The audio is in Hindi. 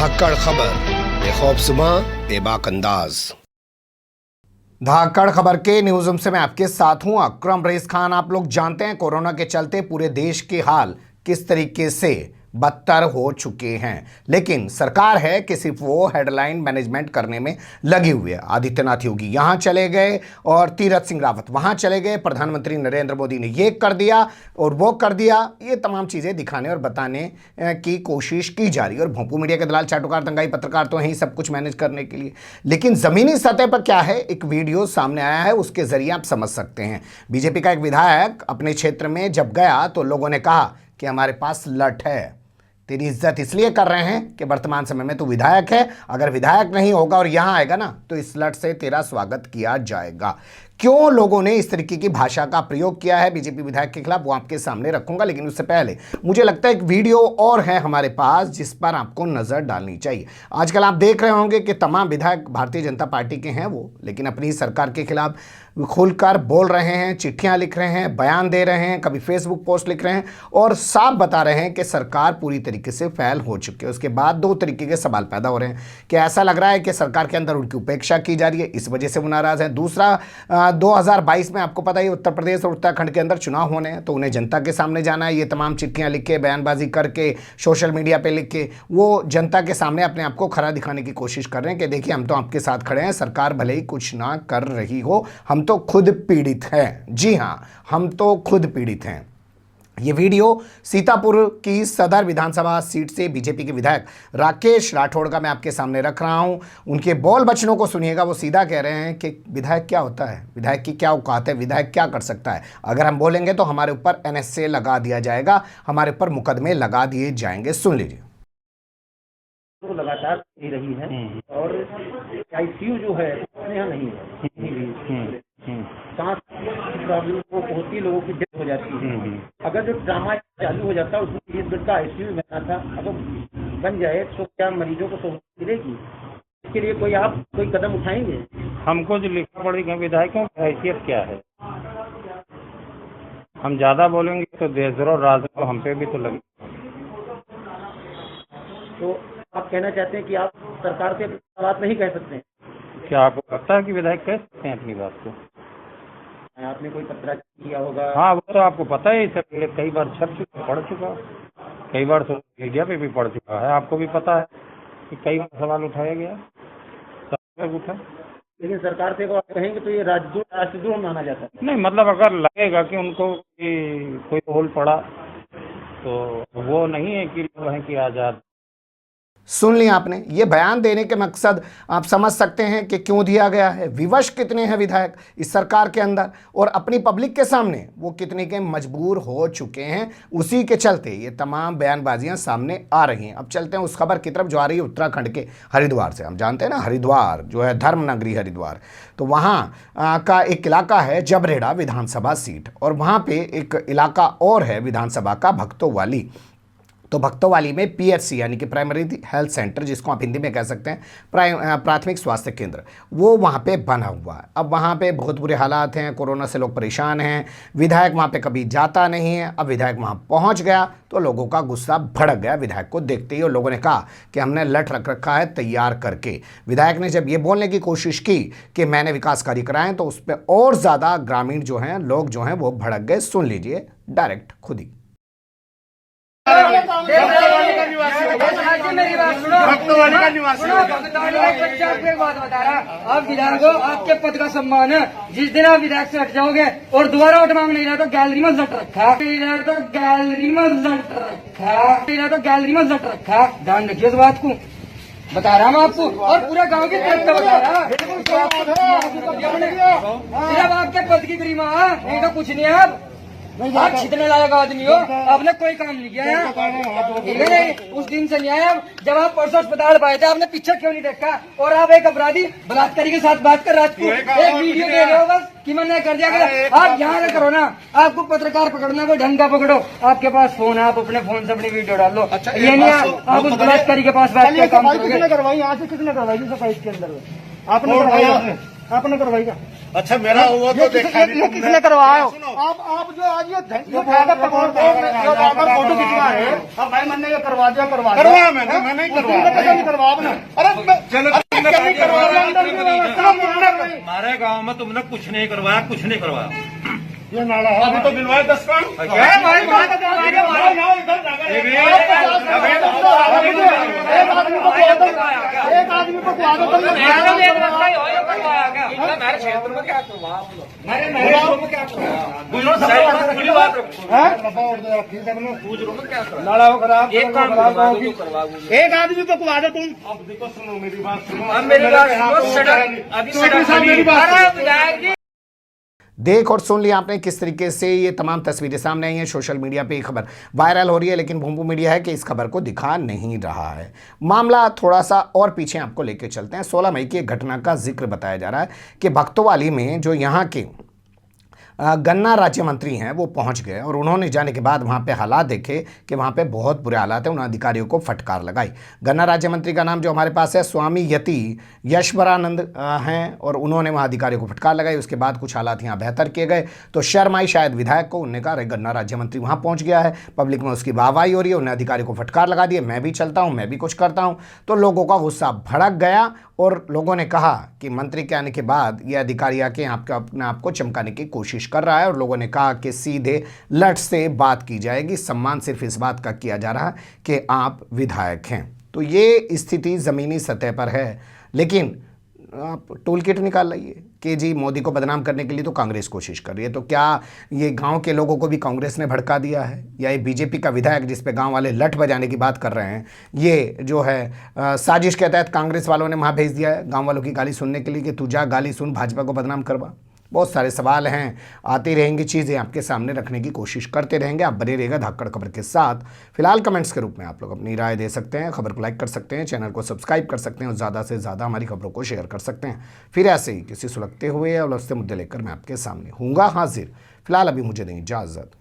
धाकड़ खबर, बेखौफसुमा बेबाक अंदाज। धाकड़ खबर के न्यूज़ रूम से मैं आपके साथ हूं अकरम रईस खान। आप लोग जानते हैं कोरोना के चलते पूरे देश के हाल किस तरीके से बदतर हो चुके हैं, लेकिन सरकार है कि सिर्फ वो हेडलाइन मैनेजमेंट करने में लगी हुई है। आदित्यनाथ योगी यहाँ चले गए और तीरथ सिंह रावत वहाँ चले गए, प्रधानमंत्री नरेंद्र मोदी ने ये कर दिया और वो कर दिया, ये तमाम चीज़ें दिखाने और बताने की कोशिश की जा रही है। और भोंपू मीडिया के दलाल चाटुकार दंगाई पत्रकार तो हैं सब कुछ मैनेज करने के लिए, लेकिन ज़मीनी सतह पर क्या है, एक वीडियो सामने आया है, उसके ज़रिए आप समझ सकते हैं। बीजेपी का एक विधायक अपने क्षेत्र में जब गया तो लोगों ने कहा कि हमारे पास लठ है, तेरी इज्जत इसलिए कर रहे हैं कि वर्तमान समय में तू विधायक है, अगर विधायक नहीं होगा और यहां आएगा ना तो इस लठ से तेरा स्वागत किया जाएगा। क्यों लोगों ने इस तरीके की भाषा का प्रयोग किया है बीजेपी विधायक के खिलाफ, वो आपके सामने रखूंगा, लेकिन उससे पहले मुझे लगता है एक वीडियो और है हमारे पास जिस पर आपको नजर डालनी चाहिए। आजकल आप देख रहे होंगे कि तमाम विधायक भारतीय जनता पार्टी के हैं वो, लेकिन अपनी सरकार के खिलाफ खुलकर बोल रहे हैं, चिट्ठियां लिख रहे हैं, बयान दे रहे हैं, कभी फेसबुक पोस्ट लिख रहे हैं और साफ बता रहे हैं कि सरकार पूरी तरीके से फेल हो चुकी है। उसके बाद दो तरीके के सवाल पैदा हो रहे हैं कि ऐसा लग रहा है कि सरकार के अंदर उनकी उपेक्षा की जा रही है, इस वजह से वो नाराज है। दूसरा, 2022 में आपको पता है उत्तर प्रदेश और उत्तराखंड के अंदर चुनाव होने हैं, तो उन्हें जनता के सामने जाना है। ये तमाम चिट्ठियां लिख के, बयानबाजी करके, सोशल मीडिया पे लिख के वो जनता के सामने अपने आप को खरा दिखाने की कोशिश कर रहे हैं कि देखिए हम तो आपके साथ खड़े हैं, सरकार भले ही कुछ ना कर रही हो, हम तो खुद पीड़ित हैं। जी हां, हम तो खुद पीड़ित हैं। ये वीडियो सीतापुर की सदर विधानसभा सीट से बीजेपी के विधायक राकेश राठौड़ का मैं आपके सामने रख रहा हूं। उनके बोल बचनों को सुनिएगा। वो सीधा कह रहे हैं कि विधायक क्या होता है, विधायक की क्या औकात है, विधायक क्या कर सकता है। अगर हम बोलेंगे तो हमारे ऊपर NSA लगा दिया जाएगा, हमारे ऊपर मुकदमे लगा दिए जाएंगे। सुन लीजिए। तो लगातार ही रही है और ICU जो है यहाँ नहीं है, सांस की प्रॉब्लम को होती, लोगों की डेथ हो जाती है। अगर जो ड्रामा चालू हो जाता है उसमें 20 बेड का ICU बनना था, अगर बन जाए तो क्या मरीजों को सहूलियत मिलेगी? इसके लिए कोई कदम उठाएंगे? हमको जो लिखना पड़ेगा विधायकों की हैसियत क्या है, हम ज्यादा बोलेंगे तो देशद्रोह राजद्रोह हम पे भी तो लगे। तो आप कहना चाहते हैं कि आप सरकार से बात नहीं कह सकते हैं? क्या आपको लगता है कि विधायक कह सकते हैं अपनी बात को? आपने कोई पत्र किया होगा? हाँ, वो तो आपको पता है, इससे पहले कई बार छप चुका, पढ़ चुका, कई बार सोशल मीडिया पे भी पढ़ चुका है। आपको भी पता है कि कई बार सवाल उठाया गया, सब उठा। लेकिन सरकार से आप कहेंगे तो ये राष्ट्रद्रोह माना जाता है। नहीं, मतलब अगर लगेगा कि उनको कोई होल पड़ा तो वो नहीं है कि लोग हैं कि आज़ाद। सुन लिया आपने। ये बयान देने के मकसद आप समझ सकते हैं कि क्यों दिया गया है। विवश कितने हैं विधायक इस सरकार के अंदर और अपनी पब्लिक के सामने वो कितने के मजबूर हो चुके हैं, उसी के चलते ये तमाम बयानबाजियां सामने आ रही हैं। अब चलते हैं उस खबर की तरफ जो आ रही है उत्तराखंड के हरिद्वार से। हम जानते हैं ना हरिद्वार जो है धर्म नगरी हरिद्वार, तो वहाँ का एक इलाका है जबरेड़ा विधानसभा सीट, और वहाँ पे एक इलाका और है विधानसभा का भक्तोवाली। तो भक्तोवाली में PHC यानी कि प्राइमरी हेल्थ सेंटर, जिसको आप हिंदी में कह सकते हैं प्राथमिक स्वास्थ्य केंद्र, वो वहाँ पे बना हुआ है। अब वहाँ पे बहुत बुरे हालात हैं, कोरोना से लोग परेशान हैं। विधायक वहाँ पे कभी जाता नहीं है। अब विधायक वहाँ पहुँच गया तो लोगों का गुस्सा भड़क गया विधायक को देखते ही, और लोगों ने कहा कि हमने लठ रख रखा है तैयार करके। विधायक ने जब ये बोलने की कोशिश की कि मैंने विकास कार्य कराए, तो उस पर और ज़्यादा ग्रामीण जो हैं, लोग जो हैं वो भड़क गए। सुन लीजिए डायरेक्ट खुद ही। भक्तवाली का निवासी एक बात बता रहा, आप विधायक हो, आपके पद का सम्मान है। जिस दिन आप विधायक से हट जाओगे और दोबारा वोट मांग नहीं रहा तो गैलरी में लट रखा, ध्यान रखिए इस बात को, बता रहा मैं आपको, और पूरा गांव की तरफ का बता रहा। सिर्फ आपके पद की गरिमा है, नहीं तो कुछ नहीं है। आप छितने लायक आदमी हो, आपने कोई काम नहीं किया है। उस दिन से नहीं आया जब आप परसों अस्पताल पाए थे, आपने पीछे क्यों नहीं देखा? और आप एक अपराधी बलात्कारी के साथ बात कर रात को एक वीडियो दे रहे हो बस कि मैंने कर दिया। आप यहाँ से करो ना, आपको पत्रकार पकड़ना कोई ढंग का पकड़ो, आपके पास फोन है, आप अपने फोन से अपनी वीडियो डाल लो। ये नहीं आप उस बलात्कारी के पास बैठ के काम करोगे। किसने करवाई? यहाँ से किसने करवाई? इसके अंदर आपने करवाई क्या? अच्छा मेरा वो तो देखा नहीं तुमने। किसने करवाया? आप जो आज ये फोटो खिंचवा रहे हैं, अब भाई मैंने ये करवा दिया करवाया मैंने नहीं करवा अरे चलो हमारे गांव में तुमने कुछ नहीं करवाया ये नाला अभी तो बिलवाए 10 काम एक आदमी को एक आदमी को कुआ दो तुम। अब देखो सुनो मेरी बात सुनो, मेरी बात देख और सुन लिया आपने किस तरीके से ये तमाम तस्वीरें सामने आई हैं। सोशल मीडिया पे ये खबर वायरल हो रही है, लेकिन भूमि मीडिया है कि इस खबर को दिखा नहीं रहा है। मामला थोड़ा सा और पीछे आपको लेके चलते हैं। 16 मई की एक घटना का जिक्र बताया जा रहा है कि भक्तोवाली में जो यहाँ के गन्ना राज्य मंत्री हैं वो पहुंच गए और उन्होंने जाने के बाद वहां पे हालात देखे कि वहां पे बहुत बुरे हालात हैं। उन अधिकारियों को फटकार लगाई। गन्ना राज्य मंत्री का नाम जो हमारे पास है स्वामी यति यशवरानंद हैं और उन्होंने वहां अधिकारियों को फटकार लगाई। उसके बाद कुछ हालात यहाँ बेहतर किए गए तो शर्म आई शायद विधायक को। उन्होंने कहा अरे गन्ना राज्य मंत्री वहाँ पहुँच गया है, पब्लिक में उसकी वाहवाही हो रही है, उन्हें अधिकारियों को फटकार लगा दिए, मैं भी चलता हूँ, मैं भी कुछ करता हूँ। तो लोगों का गुस्सा भड़क गया और लोगों ने कहा कि मंत्री के आने के बाद ये अधिकारी आके अपने आप को चमकाने की कोशिश कर रहा है और लोगों ने कहा कि सीधे लट से बात की जाएगी। सम्मान सिर्फ इस बात का किया जा रहा है कि आप विधायक हैं। तो ये स्थिति ज़मीनी सतह पर है, लेकिन आप टूल किट निकाल लाइए कि जी मोदी को बदनाम करने के लिए तो कांग्रेस कोशिश कर रही है। तो क्या ये गांव के लोगों को भी कांग्रेस ने भड़का दिया है, या ये बीजेपी का विधायक जिस पे गांव वाले लठ बजाने की बात कर रहे हैं, ये जो है साजिश के तहत कांग्रेस वालों ने वहाँ भेज दिया है गांव वालों की गाली सुनने के लिए कि तू जा गाली सुन, भाजपा को बदनाम करवा। बहुत सारे सवाल हैं, आती रहेंगी चीज़ें, आपके सामने रखने की कोशिश करते रहेंगे। आप बने रहिएगा धाकड़ खबर के साथ। फिलहाल कमेंट्स के रूप में आप लोग अपनी राय दे सकते हैं, खबर को लाइक कर सकते हैं, चैनल को सब्सक्राइब कर सकते हैं और ज़्यादा से ज़्यादा हमारी खबरों को शेयर कर सकते हैं। फिर ऐसे ही किसी सुलगते हुए या उलझते मुद्दे लेकर मैं आपके सामने हूँगा हाजिर। फिलहाल अभी मुझे दें इजाज़त।